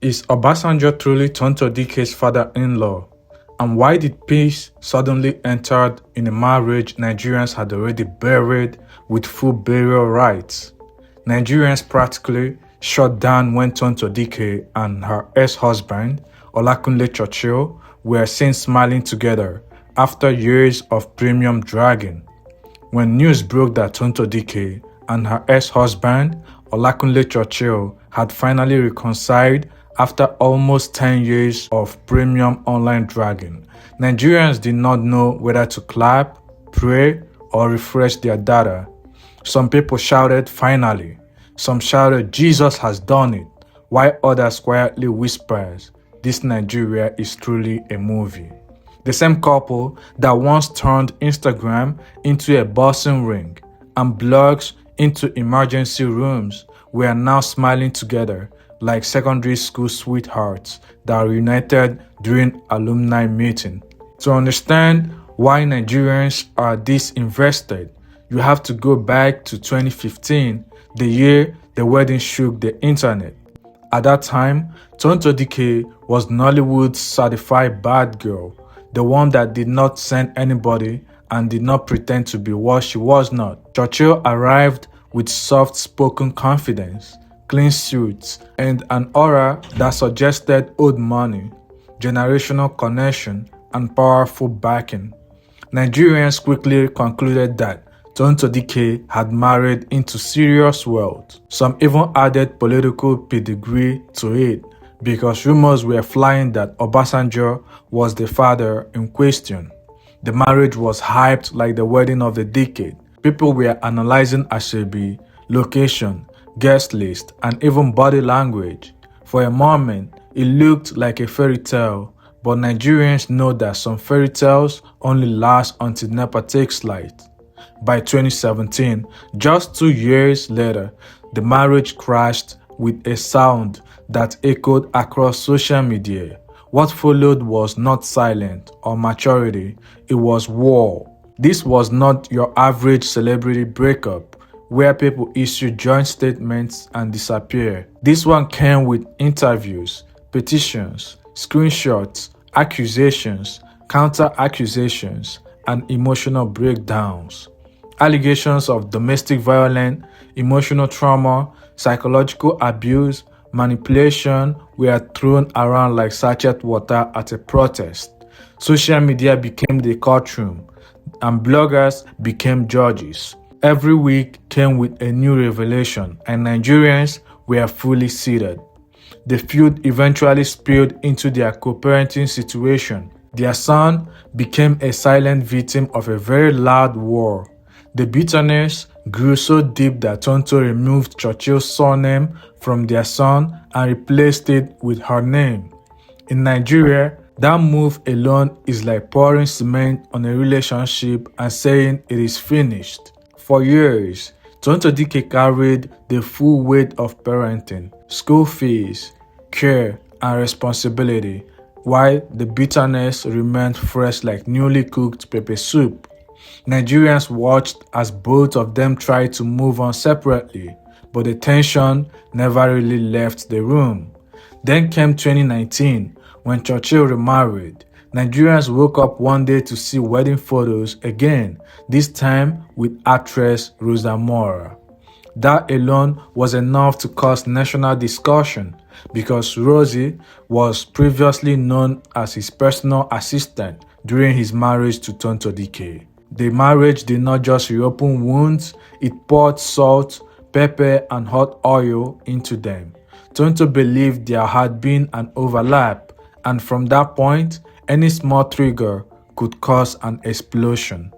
Is Obasanjo truly Tonto Dike's father-in-law? And why did peace suddenly enter in a marriage Nigerians had already buried with full burial rites? Nigerians practically shut down when Tonto Dike and her ex-husband, Olakunle Churchill, were seen smiling together after years of premium dragging. When news broke that Tonto Dike and her ex-husband, Olakunle Churchill, had finally reconciled after almost 10 years of premium online dragging, Nigerians did not know whether to clap, pray, or refresh their data. Some people shouted, "Finally." Some shouted, "Jesus has done it," while others quietly whispered, "This Nigeria is truly a movie." The same couple that once turned Instagram into a boxing ring and blogs into emergency rooms were now smiling together like secondary school sweethearts that reunited during alumni meeting. To understand why Nigerians are this invested, you have to go back to 2015, the year the wedding shook the internet. At that time, Tonto Dike was Nollywood's certified bad girl, the one that did not send anybody and did not pretend to be what she was not. Churchill arrived with soft-spoken confidence, clean suits, and an aura that suggested old money, generational connection, and powerful backing. Nigerians quickly concluded that Tonto Dike had married into serious wealth. Some even added political pedigree to it because rumors were flying that Obasanjo was the father in question. The marriage was hyped like the wedding of the decade. People were analyzing Asebi, location, guest list, and even body language. For a moment, it looked like a fairy tale, but Nigerians know that some fairy tales only last until NEPA takes light. By 2017, just 2 years later, the marriage crashed with a sound that echoed across social media. What followed was not silence or maturity, it was war. This was not your average celebrity breakup, where people issue joint statements and disappear. This one came with interviews, petitions, screenshots, accusations, counter-accusations, and emotional breakdowns. Allegations of domestic violence, emotional trauma, psychological abuse, manipulation were thrown around like sachet water at a protest. Social media became the courtroom, and bloggers became judges. Every week came with a new revelation, and Nigerians were fully seated. The feud eventually spilled into their co-parenting situation. Their son became a silent victim of a very loud war. The bitterness grew so deep that Tonto removed Churchill's surname from their son and replaced it with her name. In Nigeria, that move alone is like pouring cement on a relationship and saying it is finished. For years, Tonto Dike carried the full weight of parenting, school fees, care, and responsibility, while the bitterness remained fresh like newly cooked pepper soup. Nigerians watched as both of them tried to move on separately, but the tension never really left the room. Then came 2019, when Churchill remarried. Nigerians woke up one day to see wedding photos again, this time with actress Rosamora. That alone was enough to cause national discussion because Rosie was previously known as his personal assistant during his marriage to Tonto Dike. The marriage did not just reopen wounds, it poured salt, pepper, and hot oil into them. Tonto believed there had been an overlap, and from that point, any small trigger could cause an explosion.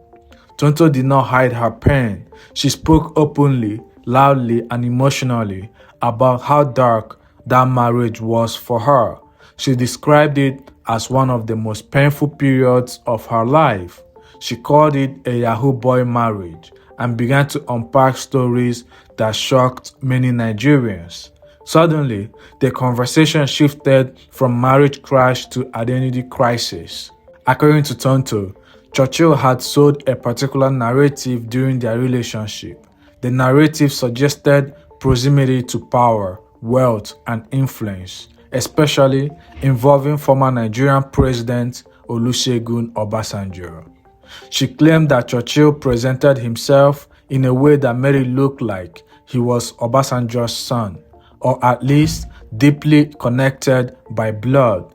Tonto did not hide her pain. She spoke openly, loudly, and emotionally about how dark that marriage was for her. She described it as one of the most painful periods of her life. She called it a Yahoo boy marriage and began to unpack stories that shocked many Nigerians. Suddenly, the conversation shifted from marriage crash to identity crisis. According to Tonto, Churchill had sold a particular narrative during their relationship. The narrative suggested proximity to power, wealth, and influence. especially involving former Nigerian President Olusegun Obasanjo. She claimed that Churchill presented himself in a way that made it look like he was Obasanjo's son, or at least deeply connected by blood.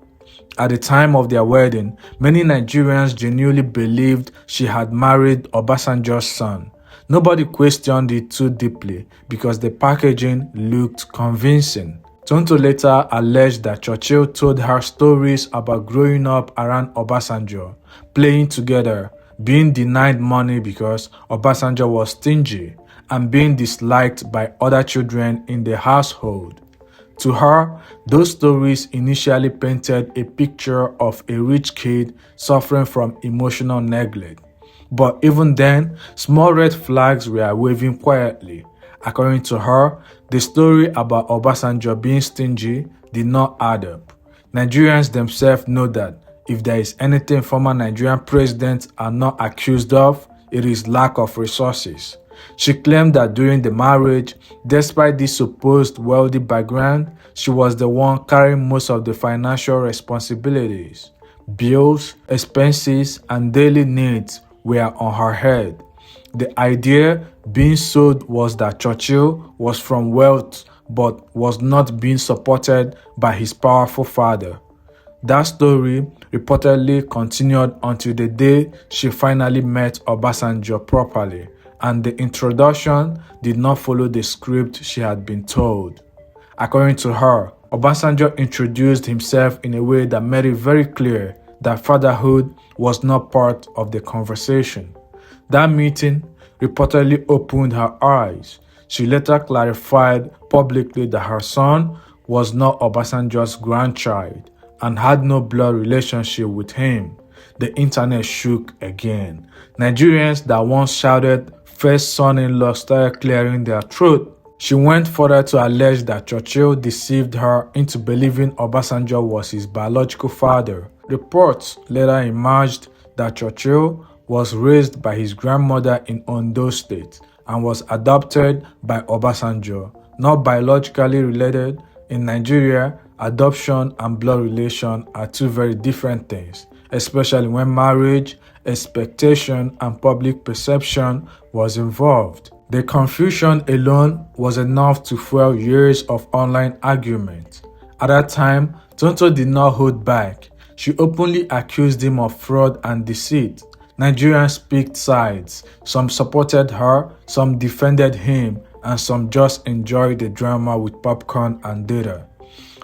At the time of their wedding, many Nigerians genuinely believed she had married Obasanjo's son. Nobody questioned it too deeply because the packaging looked convincing. Tonto later alleged that Churchill told her stories about growing up around Obasanjo, playing together, being denied money because Obasanjo was stingy, and being disliked by other children in the household. To her, those stories initially painted a picture of a rich kid suffering from emotional neglect. But even then, small red flags were waving quietly. According to her, the story about Obasanjo being stingy did not add up. Nigerians themselves know that if there is anything former Nigerian presidents are not accused of, it is lack of resources. She claimed that during the marriage, despite this supposed wealthy background, she was the one carrying most of the financial responsibilities. Bills, expenses, and daily needs were on her head. The idea being sold was that Churchill was from wealth but was not being supported by his powerful father. That story reportedly continued until the day she finally met Obasanjo properly, and the introduction did not follow the script she had been told. According to her, Obasanjo introduced himself in a way that made it very clear that fatherhood was not part of the conversation. That meeting reportedly opened her eyes. She later clarified publicly that her son was not Obasanjo's grandchild and had no blood relationship with him. The internet shook again. Nigerians that once shouted first son-in-law started clearing their throat. She went further to allege that Churchill deceived her into believing Obasanjo was his biological father. Reports later emerged that Churchill was raised by his grandmother in Ondo State and was adopted by Obasanjo, not biologically related. In Nigeria, adoption and blood relation are two very different things, especially when marriage, expectation, and public perception was involved. The confusion alone was enough to fuel years of online argument. At that time, Tonto did not hold back. She openly accused him of fraud and deceit. Nigerians picked sides. Some supported her, some defended him, and some just enjoyed the drama with popcorn and data.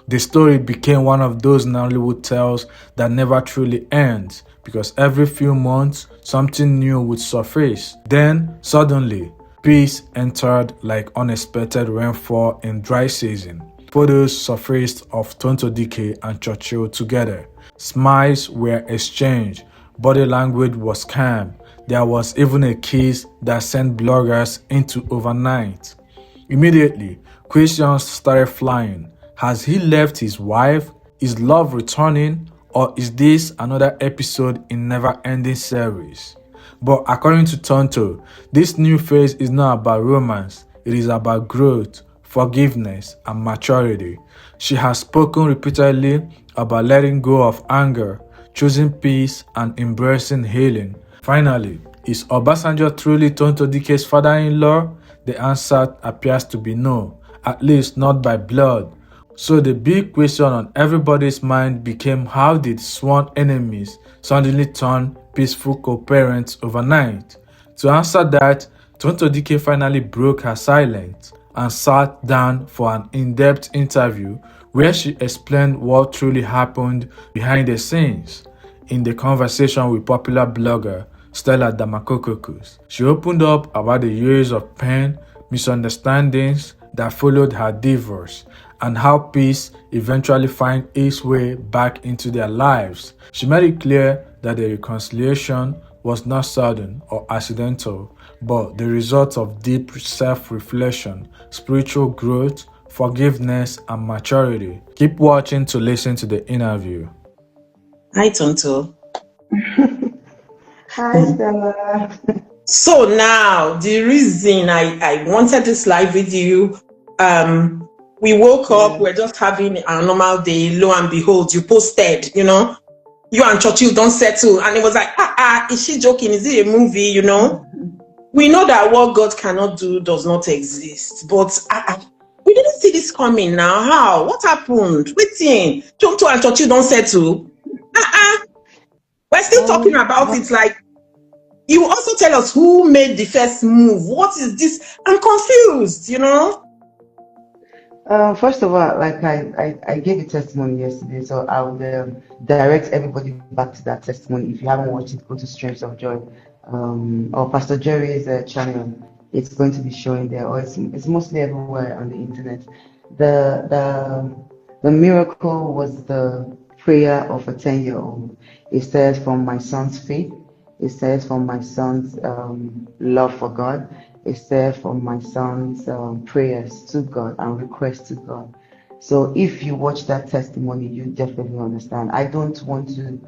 The story became one of those Nollywood tales that never truly ends because every few months something new would surface. Then, suddenly, peace entered like unexpected rainfall in dry season. Photos surfaced of Tonto Dikeh and Churchill together. Smiles were exchanged. Body language was calm. There was even a kiss that sent bloggers into overnight. Immediately, questions started flying. Has he left his wife? Is love returning? Or is this another episode in never-ending series? But according to Tonto, this new phase is not about romance. It is about growth, forgiveness, and maturity. She has spoken repeatedly about letting go of anger, choosing peace, and embracing healing. Finally, is Obasanjo truly Tonto Dikeh's father-in-law? The answer appears to be no, at least not by blood. So the big question on everybody's mind became, how did sworn enemies suddenly turn peaceful co-parents overnight? To answer that, Tonto Dikeh finally broke her silence and sat down for an in-depth interview where she explained what truly happened behind the scenes. In the conversation with popular blogger Stella Damakokokus, she opened up about the years of pain, misunderstandings that followed her divorce, and how peace eventually found its way back into their lives. She made it clear that the reconciliation was not sudden or accidental, but the result of deep self-reflection, spiritual growth, forgiveness, and maturity. Keep watching to listen to the interview. Hi, Tonto. Hi, Stella. So now, the reason I wanted this live with you, We woke up, we're just having a normal day. Lo and behold, you posted, you know, you and Churchill don't settle. And it was like, is she joking? Is it a movie, you know? We know that what God cannot do does not exist. But we didn't see this coming now. How? What happened? Waiting. Tonto and Churchill don't settle. We're still talking about it. Like, you also tell us who made the first move. What is this? I'm confused, you know? First of all, like I gave a testimony yesterday, so I would direct everybody back to that testimony. If you haven't watched it, go to Streams of Joy, or Pastor Jerry's channel. It's going to be showing there, or it's mostly everywhere on the internet. The miracle was the prayer of a 10-year-old. It says, from my son's faith. It says, from my son's love for God. It says, from my son's prayers to God and requests to God. So if you watch that testimony, you definitely understand. I don't want to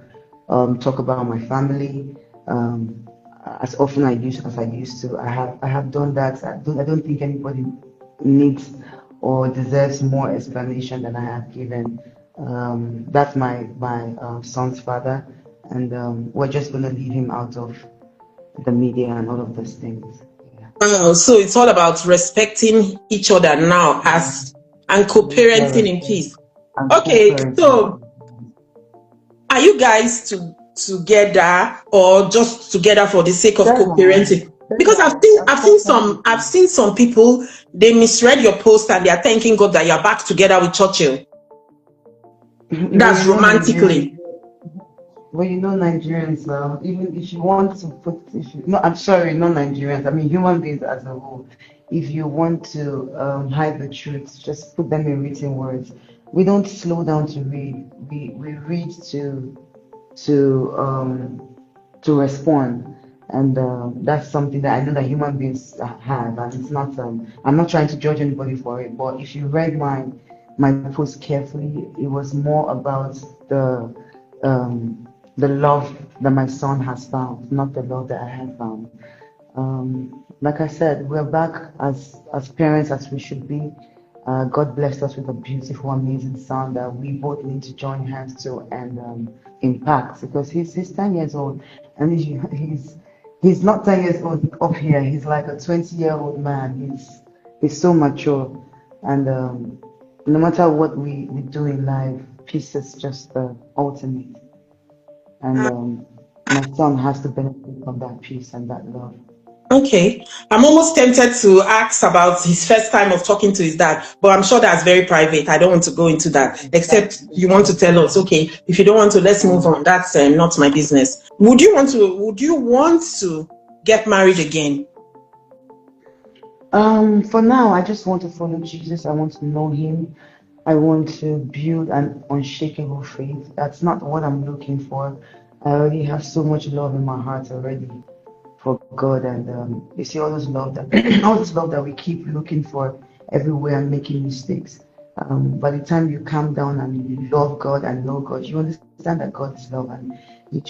talk about my family as often as I used to. I have done that. I don't think anybody needs or deserves more explanation than I have given. That's my son's father, and we're just going to leave him out of the media and all of those things. So it's all about respecting each other now and co-parenting in peace. Okay, so are you guys together or just together for the sake of co-parenting? Because I've seen some people, they misread your post and they are thanking God that you're back together with Churchill. That's romantically. Well, you know, Nigerians now, even if you want to I'm sorry, not Nigerians, I mean human beings as a whole, if you want to hide the truth, just put them in written words. We don't slow down to read. We read to respond. And that's something that I know that human beings have, and it's not, I'm not trying to judge anybody for it, but if you read my post carefully, it was more about the love that my son has found, not the love that I have found. Like I said, we're back as parents as we should be. God blessed us with a beautiful, amazing son that we both need to join hands to and impact, because he's 10 years old, and he's not 10 years old up here. He's like a 20-year-old man. He's so mature, and no matter what we do in life, peace is just the ultimate. And my son has to benefit from that peace and that love. Okay, I'm almost tempted to ask about his first time of talking to his dad, but I'm sure that's very private. I don't want to go into that, except you want to tell us. Okay, if you don't want to, let's move on. That's not my business. Would you want to get married again? For now, I just want to follow Jesus. I want to know him. I want to build an unshakable faith. That's not what I'm looking for. I already have so much love in my heart already for God, and you see all this love that we keep looking for everywhere and making mistakes. By the time you calm down and you love God and know God, you understand that God is love, and you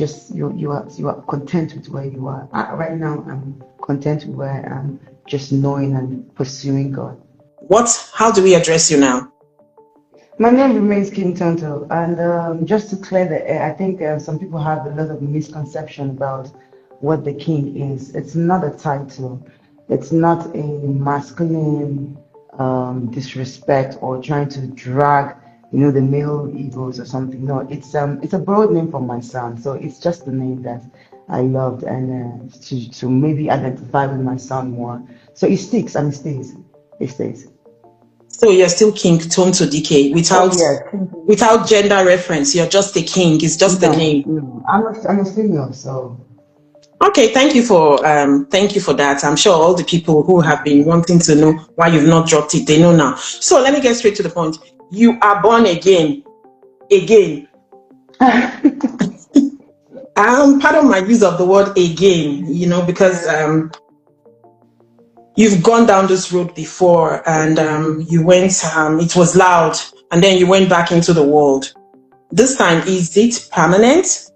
are content with where you are. Right now, I'm content with where I am, just knowing and pursuing God. How do we address you now? My name remains King Tonto, and just to clear the air, I think some people have a lot of misconception about what the king is. It's not a title. It's not a masculine disrespect or trying to drag, the male egos or something. No, it's a broad name for my son. So it's just the name that I loved, and to maybe identify with my son more. So it sticks and it stays. It stays. So you're still King Tonto Dikeh without gender reference. You're just a king. It's just the name. I'm a female, so. Okay, thank you for that. I'm sure all the people who have been wanting to know why you've not dropped it, they know now. So let me get straight to the point. You are born again. Pardon my use of the word again, because you've gone down this road before, and you went, it was loud, and then you went back into the world. This time, is it permanent?